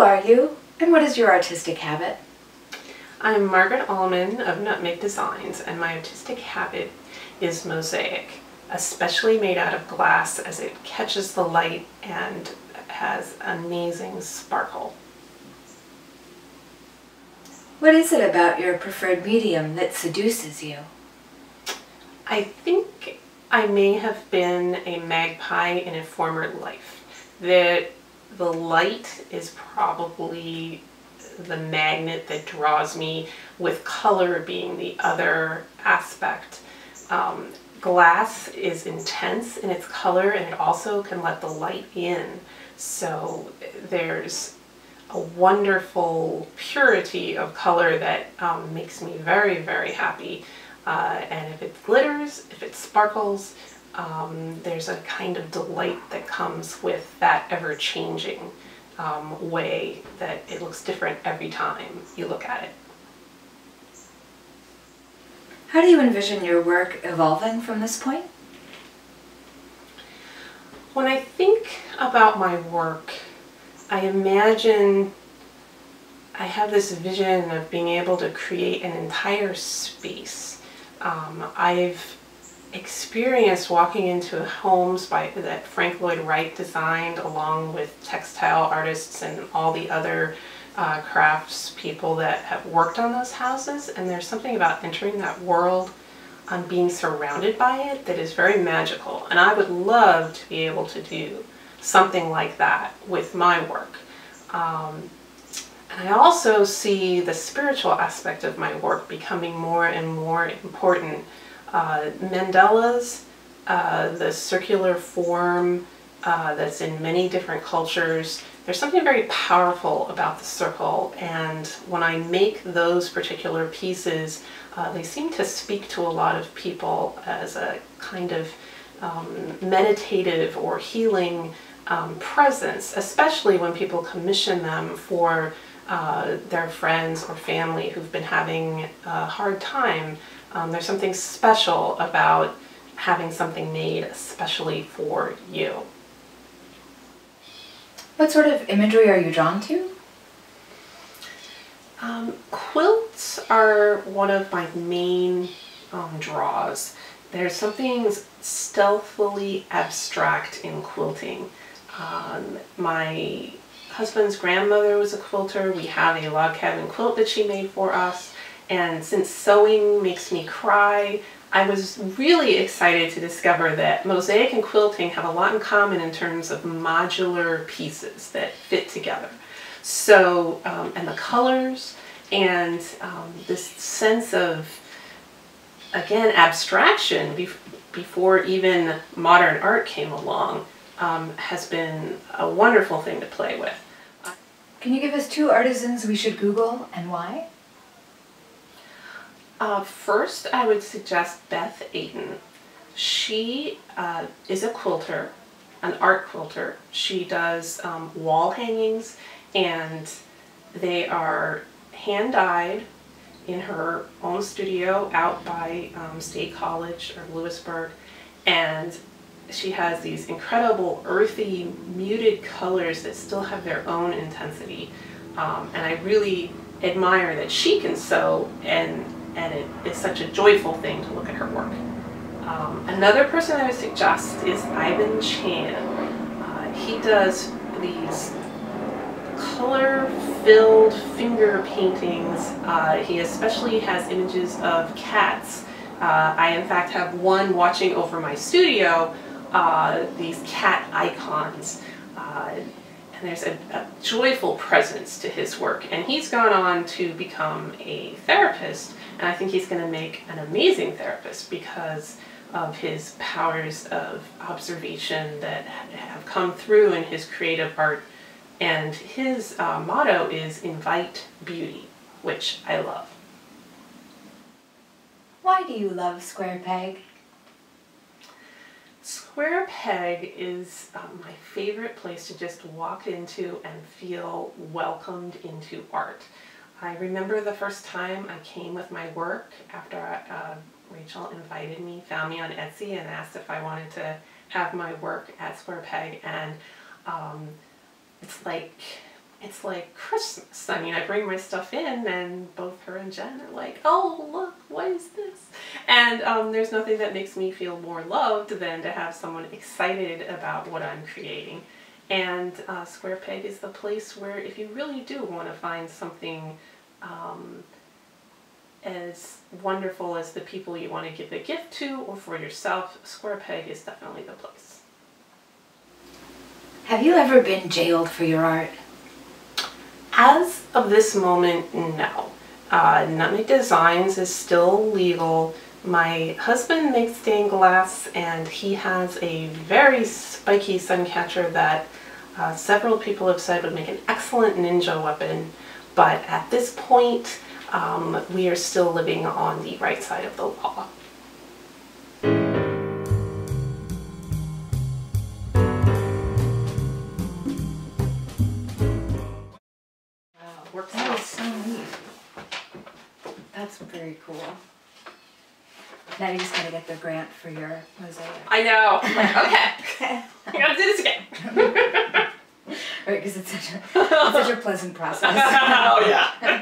are you, and what is your artistic habit? I'm Margaret Almon of Nutmeg Designs, and my artistic habit is mosaic, especially made out of glass as it catches the light and has amazing sparkle. What is it about your preferred medium that seduces you? I think I may have been a magpie in a former life. The light is probably the magnet that draws me, with color being the other aspect. Glass is intense in its color, and it also can let the light in. So there's a wonderful purity of color that makes me very, very happy. And if it glitters, if it sparkles, there's a kind of delight that comes with that ever-changing way that it looks different every time you look at it. How do you envision your work evolving from this point? When I think about my work, I imagine I have this vision of being able to create an entire space. I've experienced walking into homes that Frank Lloyd Wright designed, along with textile artists and all the other crafts people that have worked on those houses, and there's something about entering that world and being surrounded by it that is very magical, and I would love to be able to do something like that with my work. And I also see the spiritual aspect of my work becoming more and more important. Mandalas, the circular form that's in many different cultures, there's something very powerful about the circle, and when I make those particular pieces, they seem to speak to a lot of people as a kind of meditative or healing presence, especially when people commission them for their friends or family who've been having a hard time. There's something special about having something made especially for you. What sort of imagery are you drawn to? Quilts are one of my main draws. There's something stealthily abstract in quilting. My husband's grandmother was a quilter. We have a log cabin quilt that she made for us, and since sewing makes me cry, I was really excited to discover that mosaic and quilting have a lot in common in terms of modular pieces that fit together. So, and the colors and this sense of, again, abstraction before even modern art came along has been a wonderful thing to play with. Can you give us 2 artisans we should Google, and why? First, I would suggest Beth Ayton. She is a quilter, an art quilter. She does wall hangings, and they are hand-dyed in her own studio out by State College or Lewisburg, and she has these incredible earthy, muted colors that still have their own intensity, and I really admire that she can sew, and it is such a joyful thing to look at her work. Another person I would suggest is Ivan Chan. He does these color-filled finger paintings. He especially has images of cats. I in fact have one watching over my studio, these cat icons. And there's a joyful presence to his work, and he's gone on to become a therapist, and I think he's going to make an amazing therapist because of his powers of observation that have come through in his creative art, and his motto is invite beauty, which I love. Why do you love Square Peg? Square Peg is my favorite place to just walk into and feel welcomed into art. I remember the first time I came with my work after Rachel invited me, found me on Etsy and asked if I wanted to have my work at Square Peg, and it's like it's like Christmas. I mean, I bring my stuff in and both her and Jen are like, oh, look, what is this? And there's nothing that makes me feel more loved than to have someone excited about what I'm creating. And Square Peg is the place where if you really do want to find something as wonderful as the people you want to give the gift to or for yourself, Square Peg is definitely the place. Have you ever been jailed for your art? As of this moment, no. Nutmeg Designs is still legal. My husband makes stained glass and he has a very spiky sun catcher that several people have said would make an excellent ninja weapon, but at this point we are still living on the right side of the law. Works That out. is so neat. That's very cool. Now you just gotta get the grant for your mosaic. I know. I'm like, okay, I gotta do this again. Right, because it's such a pleasant process. Oh yeah.